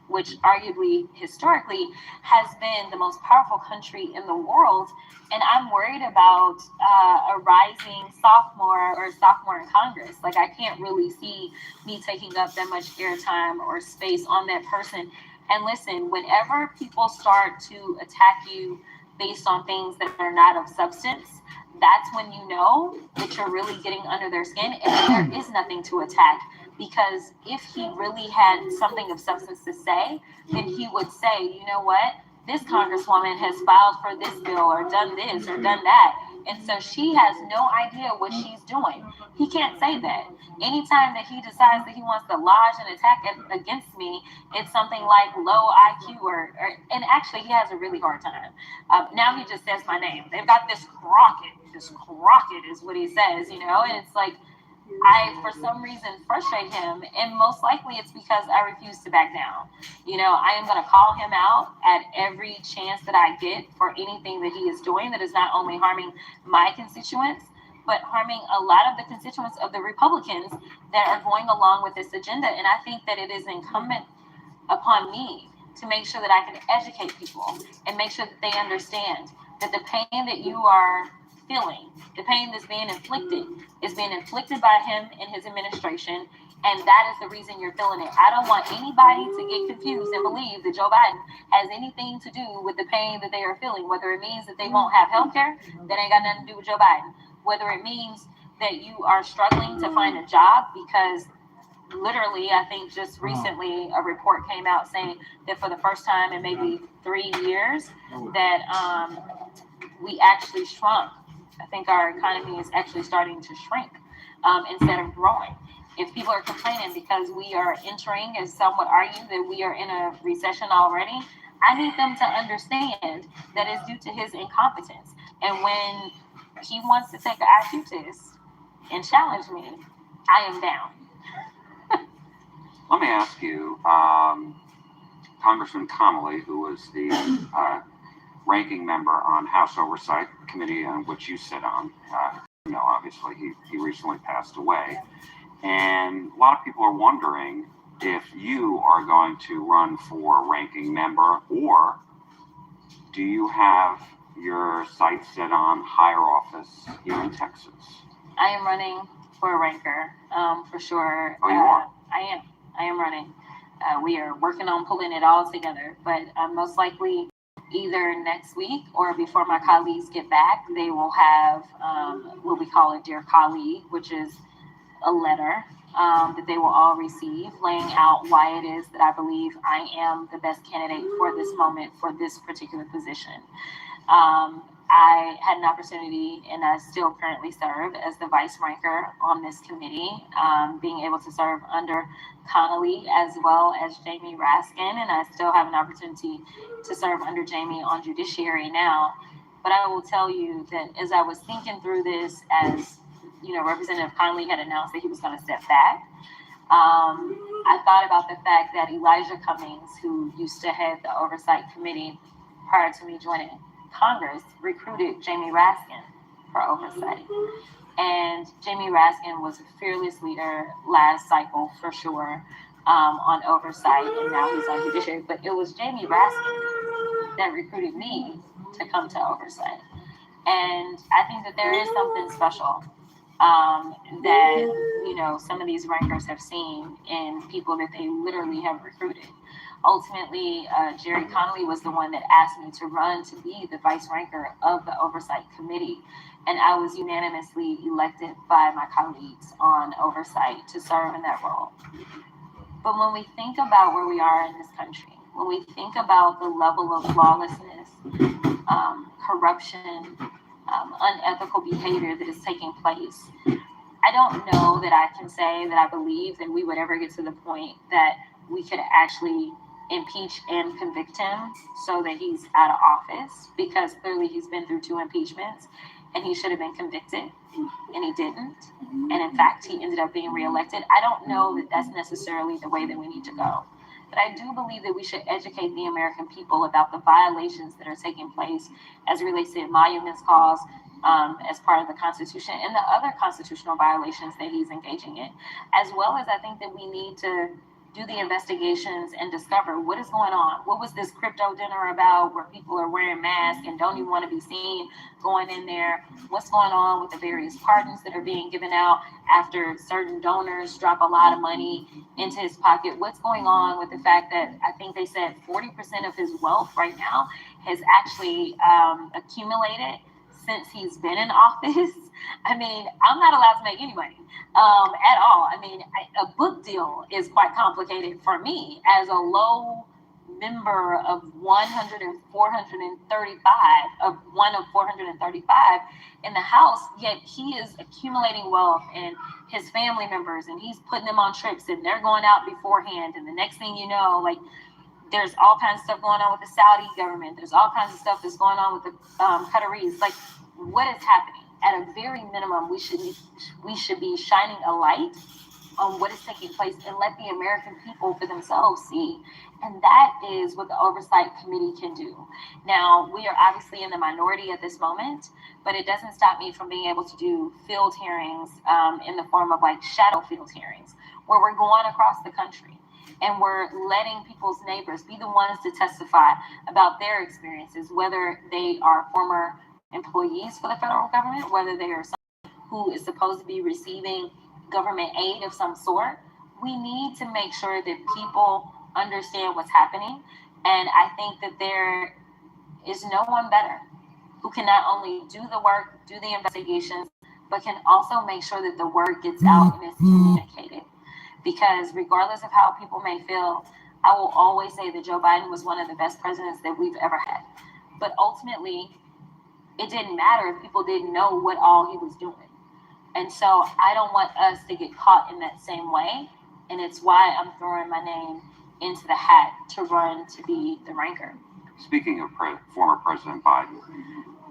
which arguably historically has been the most powerful country in the world. And I'm worried about a rising sophomore in Congress. Like, I can't really see me taking up that much airtime or space on that person. And listen, whenever people start to attack you based on things that are not of substance, that's when you know that you're really getting under their skin and there is nothing to attack. Because if he really had something of substance to say, then he would say, you know what, this congresswoman has filed for this bill or done this or done that. And so she has no idea what she's doing. He can't say that. Anytime that he decides that he wants to lodge an attack against me, it's something like low IQ and actually he has a really hard time. Now he just says my name. They've got this Crockett is what he says, you know, and it's like, I, for some reason, frustrate him, and most likely it's because I refuse to back down. You know, I am going to call him out at every chance that I get for anything that he is doing that is not only harming my constituents, but harming a lot of the constituents of the Republicans that are going along with this agenda. And I think that it is incumbent upon me to make sure that I can educate people and make sure that they understand that the pain that you are feeling, the pain that's being inflicted, is being inflicted by him and his administration, and that is the reason you're feeling it. I don't want anybody to get confused and believe that Joe Biden has anything to do with the pain that they are feeling, whether it means that they won't have health care, that ain't got nothing to do with Joe Biden, whether it means that you are struggling to find a job because literally, I think just recently a report came out saying that for the first time in maybe 3 years that we actually shrunk. I think our economy is actually starting to shrink instead of growing. If people are complaining because we are entering, as some would argue, that we are in a recession already, I need them to understand that it's due to his incompetence. And when he wants to take an IQ test and challenge me, I am down. Let me ask you, Congressman Connolly, who was the ranking member on House Oversight Committee on which you sit on, you know, obviously he recently passed away. And a lot of people are wondering if you are going to run for ranking member, or do you have your sights set on higher office here in Texas? I am running for a ranker, for sure. Oh, you are? I am running. We are working on pulling it all together, but most likely either next week or before my colleagues get back, they will have what we call a Dear Colleague, which is a letter that they will all receive laying out why it is that I believe I am the best candidate for this moment for this particular position. I had an opportunity, and I still currently serve as the vice ranker on this committee, being able to serve under Connolly as well as Jamie Raskin, and I still have an opportunity to serve under Jamie on Judiciary now. But I will tell you that as I was thinking through this, as you know, Representative Connolly had announced that he was going to step back, I thought about the fact that Elijah Cummings, who used to head the Oversight Committee prior to me joining Congress, recruited Jamie Raskin for oversight. And Jamie Raskin was a fearless leader last cycle for sure on oversight, and now he's on judiciary. But it was Jamie Raskin that recruited me to come to oversight. And I think that there is something special that, you know, some of these rankers have seen in people that they literally have recruited. Ultimately, Jerry Connolly was the one that asked me to run to be the vice ranker of the Oversight Committee. And I was unanimously elected by my colleagues on oversight to serve in that role. But when we think about where we are in this country, when we think about the level of lawlessness, corruption, unethical behavior that is taking place, I don't know that I can say that I believe that we would ever get to the point that we could actually impeach and convict him so that he's out of office, because clearly he's been through 2 impeachments and he should have been convicted and he didn't. And in fact, he ended up being reelected. I don't know that that's necessarily the way that we need to go. But I do believe that we should educate the American people about the violations that are taking place as it relates to emoluments clause as part of the Constitution and the other constitutional violations that he's engaging in, as well as I think that we need to do the investigations and discover what is going on. What was this crypto dinner about where people are wearing masks and don't even want to be seen going in there? What's going on with the various pardons that are being given out after certain donors drop a lot of money into his pocket? What's going on with the fact that I think they said 40% of his wealth right now has actually accumulated since he's been in office? I mean, I'm not allowed to make any money at all. I mean, a book deal is quite complicated for me as a low member of one of 435 in the House, yet he is accumulating wealth and his family members, and he's putting them on trips and they're going out beforehand. And the next thing you know, like, there's all kinds of stuff going on with the Saudi government. There's all kinds of stuff that's going on with the Qataris. Like, what is happening? At a very minimum, we should be shining a light on what is taking place and let the American people for themselves see. And that is what the Oversight Committee can do. Now, we are obviously in the minority at this moment, but it doesn't stop me from being able to do field hearings in the form of like shadow field hearings, where we're going across the country and we're letting people's neighbors be the ones to testify about their experiences, whether they are former employees for the federal government, whether they are someone who is supposed to be receiving government aid of some sort. We need to make sure that people understand what's happening. And I think that there is no one better who can not only do the work, do the investigations, but can also make sure that the word gets out and is communicated. Because regardless of how people may feel, I will always say that Joe Biden was one of the best presidents that we've ever had. But ultimately, it didn't matter if people didn't know what all he was doing. And so I don't want us to get caught in that same way. And it's why I'm throwing my name into the hat to run to be the ranker. Speaking of former President Biden,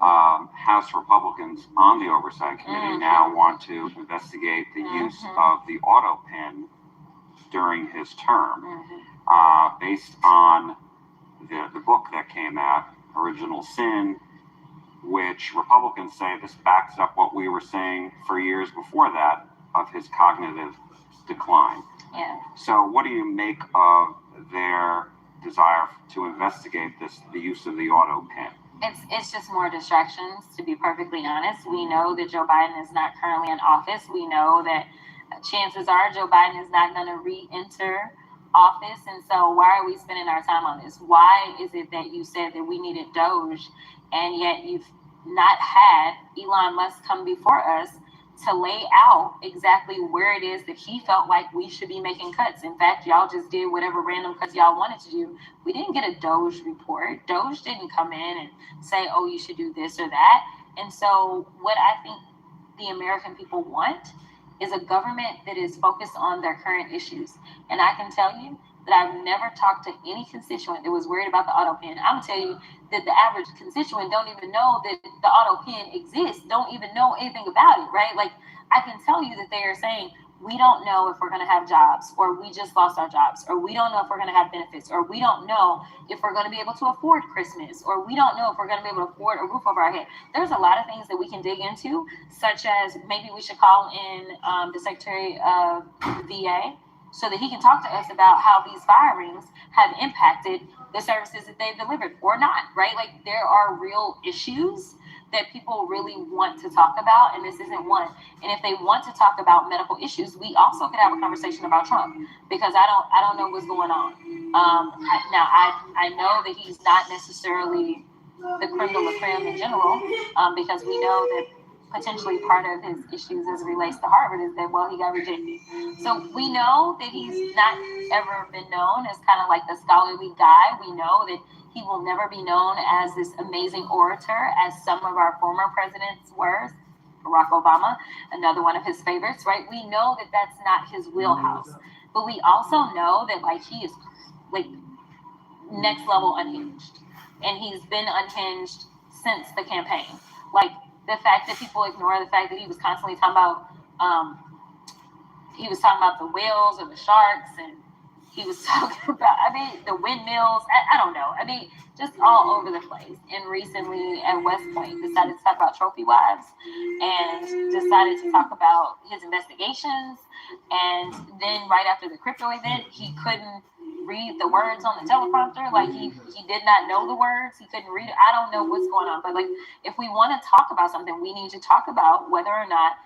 House Republicans on the Oversight Committee now want to investigate the use of the auto pen during his term, based on the book that came out, Original Sin, which Republicans say this backs up what we were saying for years before that of his cognitive decline. Yeah. So what do you make of their desire to investigate the use of the auto pen? It's just more distractions, to be perfectly honest. We know that Joe Biden is not currently in office. We know that chances are Joe Biden is not going to re-enter office. And so why are we spending our time on this? Why is it that you said that we needed Doge, and yet you've not had Elon Musk come before us to lay out exactly where it is that he felt like we should be making cuts? In fact, y'all just did whatever random cuts y'all wanted to do. We didn't get a Doge report. Doge didn't come in and say, oh, you should do this or that. And so what I think the American people want is a government that is focused on their current issues. And I can tell you that I've never talked to any constituent that was worried about the auto pen. I'm gonna tell you that the average constituent don't even know that the auto pen exists, don't even know anything about it, right? Like, I can tell you that they are saying, we don't know if we're gonna have jobs, or we just lost our jobs, or we don't know if we're gonna have benefits, or we don't know if we're gonna be able to afford Christmas, or we don't know if we're gonna be able to afford a roof over our head. There's a lot of things that we can dig into, such as maybe we should call in the Secretary of VA, so that he can talk to us about how these firings have impacted the services that they've delivered or not, right? Like, there are real issues that people really want to talk about, and this isn't one. And if they want to talk about medical issues, we also could have a conversation about Trump, because I don't know what's going on. Now, I know that he's not necessarily the creme de la creme in general, because we know that potentially part of his issues as it relates to Harvard is that, well, he got rejected. So we know that he's not ever been known as kind of like the scholarly guy. We know that he will never be known as this amazing orator as some of our former presidents were. Barack Obama, another one of his favorites, right? We know that that's not his wheelhouse. But we also know that, like, he is like next level unhinged. And he's been unhinged since the campaign. Like, the fact that people ignore the fact that he was constantly talking about the whales or the sharks, and He was talking about, I mean, the windmills. I don't know. I mean, just all over the place. And recently at West Point, decided to talk about trophy wives and decided to talk about his investigations. And then right after the crypto event, he couldn't read the words on the teleprompter. Like he did not know the words. He couldn't read it. I don't know what's going on. But like, if we want to talk about something, we need to talk about whether or not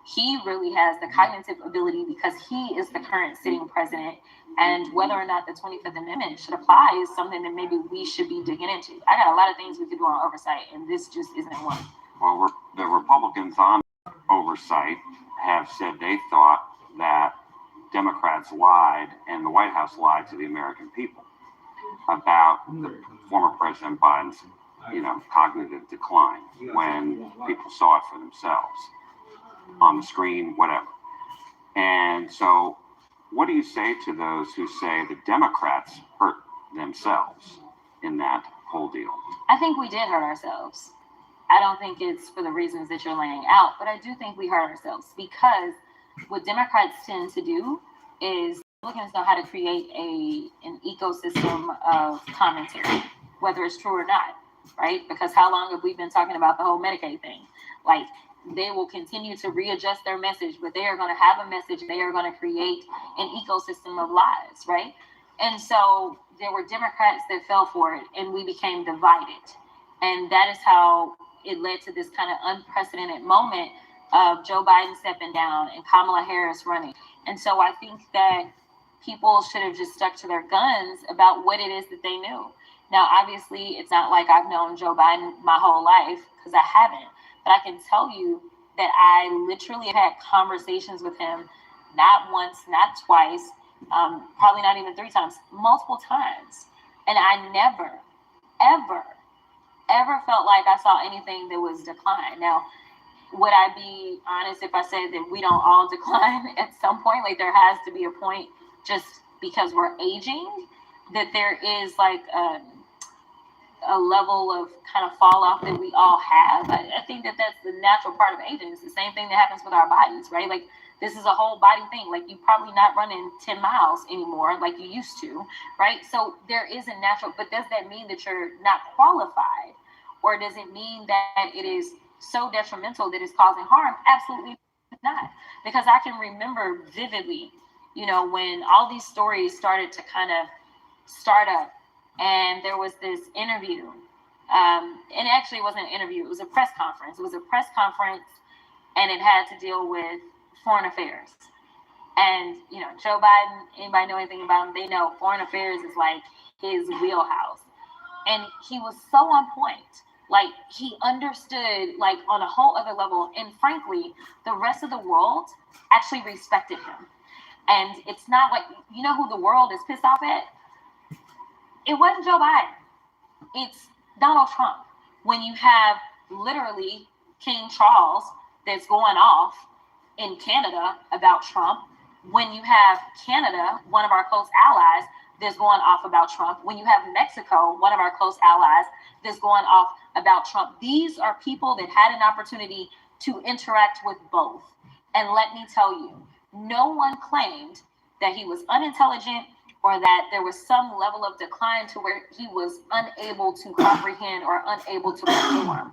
he really has the cognitive ability, because he is the current sitting president, and whether or not the 25th Amendment should apply is something that maybe we should be digging into. I got a lot of things we could do on oversight, and this just isn't one. Well, the Republicans on oversight have said they thought that Democrats lied and the White House lied to the American people about the former President Biden's, cognitive decline when people saw it for themselves on the screen, whatever. And so, what do you say to those who say the Democrats hurt themselves in that whole deal? I think we did hurt ourselves. I don't think it's for the reasons that you're laying out, but I do think we hurt ourselves, because what Democrats tend to do is Republicans know how to create an ecosystem of commentary, whether it's true or not, right? Because how long have we been talking about the whole Medicaid thing? Like, they will continue to readjust their message, but they are going to have a message. They are going to create an ecosystem of lies, right? And so there were Democrats that fell for it, and we became divided. And that is how it led to this kind of unprecedented moment of Joe Biden stepping down and Kamala Harris running. And so I think that people should have just stuck to their guns about what it is that they knew. Now, obviously, it's not like I've known Joe Biden my whole life, because I haven't. But I can tell you that I literally have had conversations with him, not once, not twice, probably not even 3 times, multiple times. And I never, ever felt like I saw anything that was decline. Now, would I be honest if I said that we don't all decline at some point? Like, there has to be a point, just because we're aging, that there is like a level of kind of fall off that we all have. I think that that's the natural part of aging. It's the same thing that happens with our bodies, right? Like, this is a whole body thing. Like, you're probably not running 10 miles anymore like you used to, right? So there is a natural, but does that mean that you're not qualified? Or does it mean that it is so detrimental that it's causing harm? Absolutely not. Because I can remember vividly, when all these stories started to kind of start up, and there was this interview, and actually it wasn't an interview, it was a press conference. It was a press conference, and it had to deal with foreign affairs. And, Joe Biden, anybody know anything about him, they know foreign affairs is like his wheelhouse. And he was so on point. Like, he understood, like, on a whole other level. And frankly, the rest of the world actually respected him. And it's not like, who the world is pissed off at? It wasn't Joe Biden. It's Donald Trump. When you have literally King Charles that's going off in Canada about Trump, when you have Canada, one of our close allies, that's going off about Trump, when you have Mexico, one of our close allies, that's going off about Trump. These are people that had an opportunity to interact with both. And let me tell you, no one claimed that he was unintelligent or that there was some level of decline to where he was unable to comprehend or unable to perform.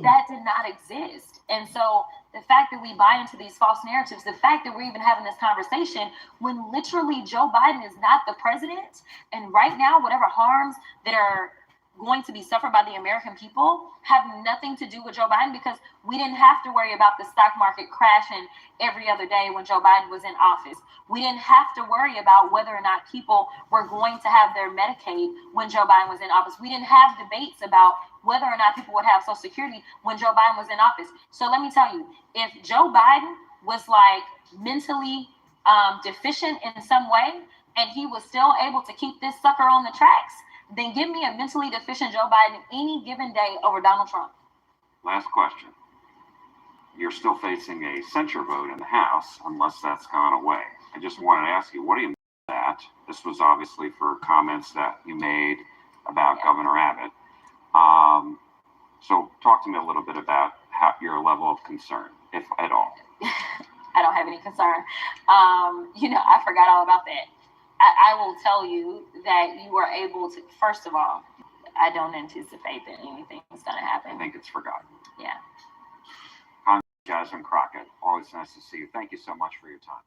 That did not exist. And so the fact that we buy into these false narratives, the fact that we're even having this conversation when literally Joe Biden is not the president, and right now whatever harms that are going to be suffered by the American people have nothing to do with Joe Biden, because we didn't have to worry about the stock market crashing every other day when Joe Biden was in office. We didn't have to worry about whether or not people were going to have their Medicaid when Joe Biden was in office. We didn't have debates about whether or not people would have Social Security when Joe Biden was in office. So let me tell you, if Joe Biden was like mentally deficient in some way and he was still able to keep this sucker on the tracks, then give me a mentally deficient Joe Biden any given day over Donald Trump. Last question. You're still facing a censure vote in the House, unless that's gone away. I just wanted to ask you, what do you mean by that? This was obviously for comments that you made about Governor Abbott. So talk to me a little bit about your level of concern, if at all. I don't have any concern. I forgot all about that. I will tell you that you are able to, first of all, I don't anticipate that anything's going to happen. I think it's forgotten. Yeah. Jasmine Crockett, always nice to see you. Thank you so much for your time.